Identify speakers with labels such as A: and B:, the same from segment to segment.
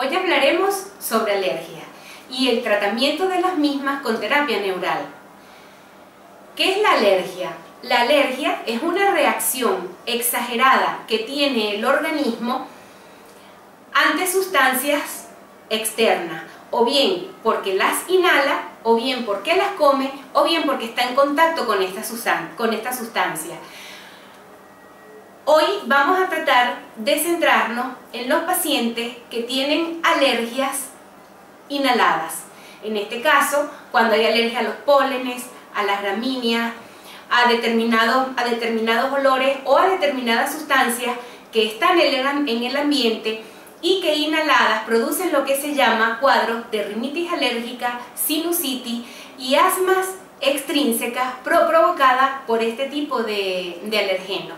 A: Hoy hablaremos sobre alergias y el tratamiento de las mismas con terapia neural. ¿Qué es la alergia? La alergia es una reacción exagerada que tiene el organismo ante sustancias externas, o bien porque las inhala, o bien porque las come, o bien porque está en contacto con esta sustancia. Hoy vamos a tratar de centrarnos en los pacientes que tienen alergias inhaladas. En este caso, cuando hay alergia a los pólenes, a las gramíneas, a determinados olores o a determinadas sustancias que están en el ambiente y que inhaladas producen lo que se llama cuadros de rinitis alérgica, sinusitis y asmas extrínsecas provocadas por este tipo de alergenos.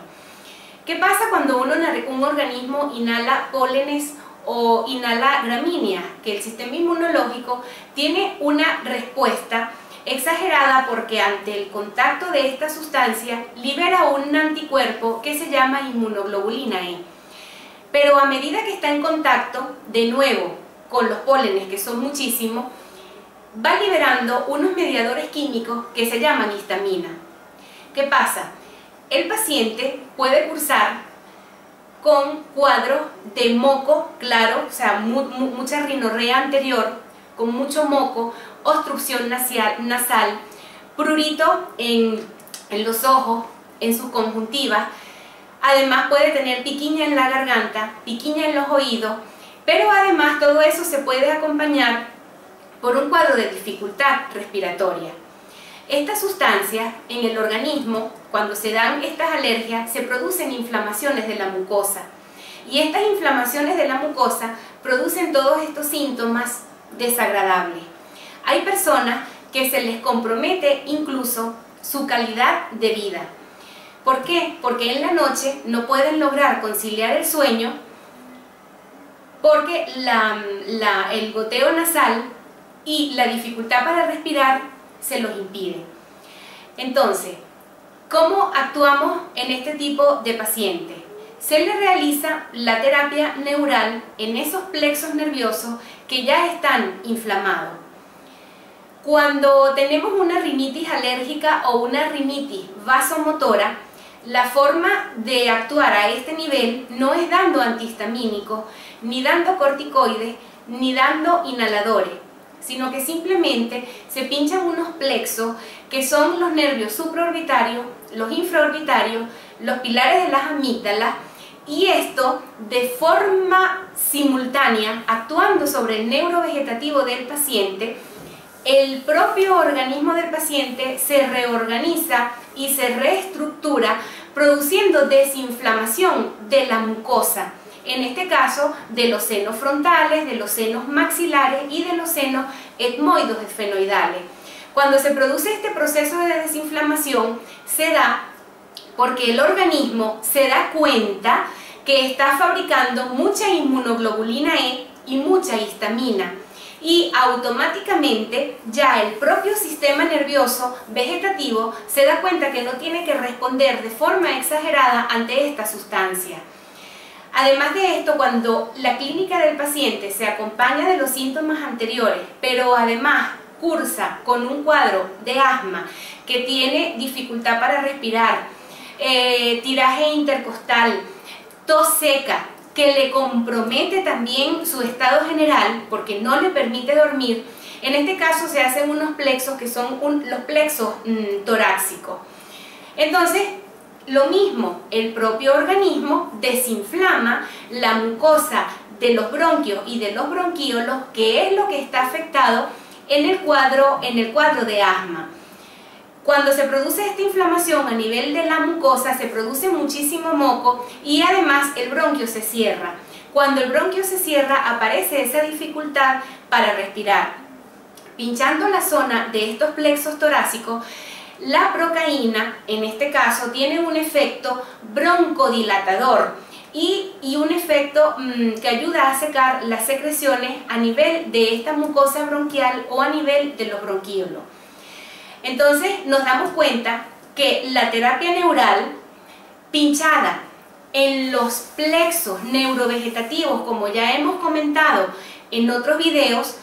A: ¿Qué pasa cuando un organismo inhala pólenes o inhala gramíneas? Que el sistema inmunológico tiene una respuesta exagerada porque ante el contacto de esta sustancia libera un anticuerpo que se llama inmunoglobulina E. Pero a medida que está en contacto, de nuevo, con los pólenes, que son muchísimos, va liberando unos mediadores químicos que se llaman histamina. ¿Qué pasa? El paciente puede cursar con cuadros de moco claro, o sea, mucha rinorrea anterior, con mucho moco, obstrucción nasal, prurito en los ojos, en sus conjuntivas. Además puede tener piquiña en la garganta, piquiña en los oídos, pero además todo eso se puede acompañar por un cuadro de dificultad respiratoria. Estas sustancias en el organismo, cuando se dan estas alergias, se producen inflamaciones de la mucosa. Y estas inflamaciones de la mucosa producen todos estos síntomas desagradables. Hay personas que se les compromete incluso su calidad de vida. ¿Por qué? Porque en la noche no pueden lograr conciliar el sueño porque el goteo nasal y la dificultad para respirar se los impide. Entonces, ¿cómo actuamos en este tipo de pacientes? Se le realiza la terapia neural en esos plexos nerviosos que ya están inflamados. Cuando tenemos una rinitis alérgica o una rinitis vasomotora, la forma de actuar a este nivel no es dando antihistamínicos, ni dando corticoides, ni dando inhaladores, sino que simplemente se pinchan unos plexos que son los nervios supraorbitarios, los infraorbitarios, los pilares de las amígdalas, y esto de forma simultánea, actuando sobre el neurovegetativo del paciente, el propio organismo del paciente se reorganiza y se reestructura, produciendo desinflamación de la mucosa, en este caso de los senos frontales, de los senos maxilares y de los senos etmoides esfenoidales. Cuando se produce este proceso de desinflamación, se da porque el organismo se da cuenta que está fabricando mucha inmunoglobulina E y mucha histamina, y automáticamente ya el propio sistema nervioso vegetativo se da cuenta que no tiene que responder de forma exagerada ante esta sustancia. Además de esto, cuando la clínica del paciente se acompaña de los síntomas anteriores, pero además cursa con un cuadro de asma que tiene dificultad para respirar, tiraje intercostal, tos seca, que le compromete también su estado general porque no le permite dormir, en este caso se hacen unos plexos que son los plexos torácicos. Entonces, lo mismo, el propio organismo desinflama la mucosa de los bronquios y de los bronquíolos, que es lo que está afectado en el cuadro de asma. Cuando se produce esta inflamación a nivel de la mucosa, se produce muchísimo moco y además el bronquio se cierra. Cuando el bronquio se cierra, aparece esa dificultad para respirar. Pinchando la zona de estos plexos torácicos, la procaína, en este caso, tiene un efecto broncodilatador y un efecto que ayuda a secar las secreciones a nivel de esta mucosa bronquial o a nivel de los bronquíolos. Entonces nos damos cuenta que la terapia neural pinchada en los plexos neurovegetativos, como ya hemos comentado en otros videos,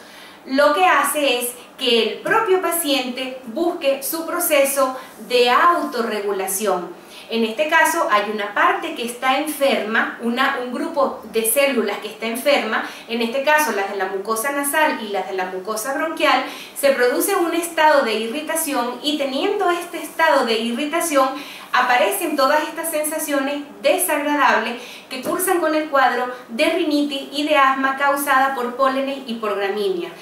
A: lo que hace es que el propio paciente busque su proceso de autorregulación. En este caso hay una parte que está enferma, un grupo de células que está enferma, en este caso las de la mucosa nasal y las de la mucosa bronquial, se produce un estado de irritación y teniendo este estado de irritación aparecen todas estas sensaciones desagradables que cursan con el cuadro de rinitis y de asma causada por pólenes y por gramíneas.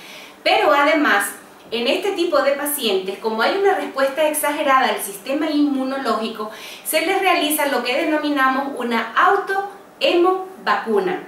A: Pero además, en este tipo de pacientes, como hay una respuesta exagerada al sistema inmunológico, se les realiza lo que denominamos una autohemovacuna.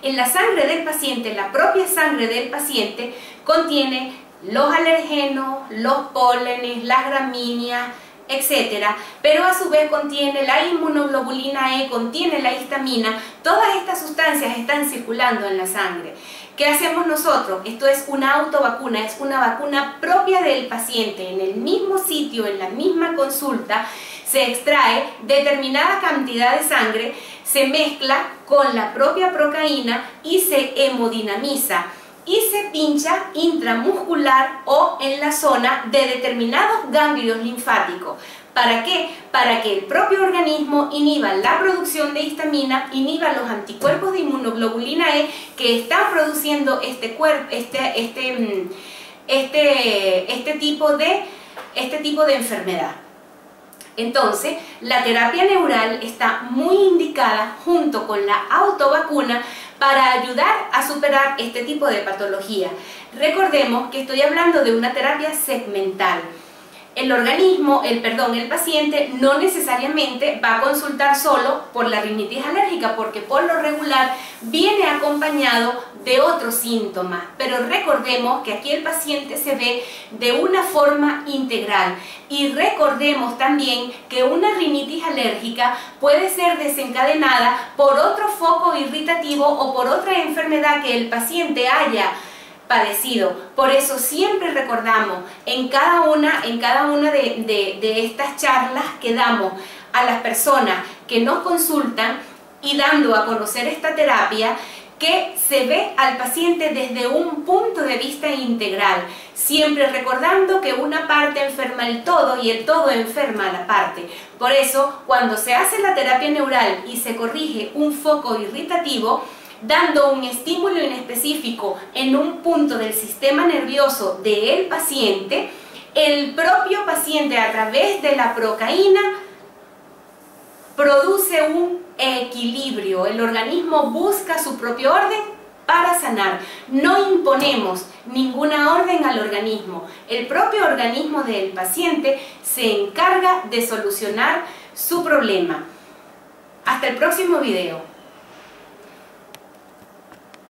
A: En la sangre del paciente, la propia sangre del paciente contiene los alergenos, los pólenes, las gramíneas, etcétera, pero a su vez contiene la inmunoglobulina E, contiene la histamina. Todas estas sustancias están circulando en la sangre. ¿Qué hacemos nosotros? Esto es una autovacuna, es una vacuna propia del paciente. En el mismo sitio, en la misma consulta, se extrae determinada cantidad de sangre, se mezcla con la propia procaína y se hemodinamiza y se pincha intramuscular o en la zona de determinados ganglios linfáticos. ¿Para qué? Para que el propio organismo inhiba la producción de histamina, inhiba los anticuerpos de inmunoglobulina E que están produciendo este tipo de enfermedad. Entonces, la terapia neural está muy indicada junto con la autovacuna para ayudar a superar este tipo de patología. Recordemos que estoy hablando de una terapia segmental. El paciente no necesariamente va a consultar solo por la rinitis alérgica, porque por lo regular viene acompañado de otros síntomas. Pero recordemos que aquí el paciente se ve de una forma integral. Y recordemos también que una rinitis alérgica puede ser desencadenada por otro foco irritativo o por otra enfermedad que el paciente haya padecido. Por eso siempre recordamos en cada una de estas charlas que damos a las personas que nos consultan y dando a conocer esta terapia, que se ve al paciente desde un punto de vista integral, siempre recordando que una parte enferma el todo y el todo enferma a la parte. Por eso, cuando se hace la terapia neural y se corrige un foco irritativo, dando un estímulo inespecífico en un punto del sistema nervioso del paciente, el propio paciente a través de la procaína produce un equilibrio. El organismo busca su propio orden para sanar. No imponemos ninguna orden al organismo. El propio organismo del paciente se encarga de solucionar su problema. Hasta el próximo video.